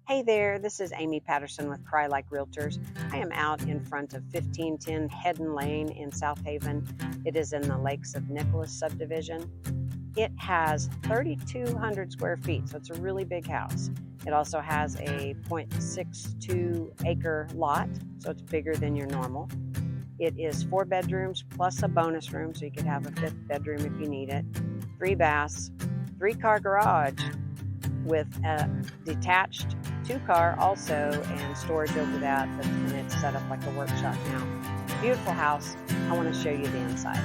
Hey there, this is Amy Patterson with Crye-Leike Realtors. I am out in front of 1510 Headin Lane in Southaven. It is in the Lakes of Nicholas subdivision. It has 3,200 square feet, so it's a really big house. It also has a 0.62 acre lot, so it's bigger than your normal. It is 4 bedrooms plus a bonus room, so you could have a 5th bedroom if you need it. 3 baths, 3-car garage with a detached 2-car also and storage over that, and it's set up like a workshop now. Beautiful house. I want to show you the inside.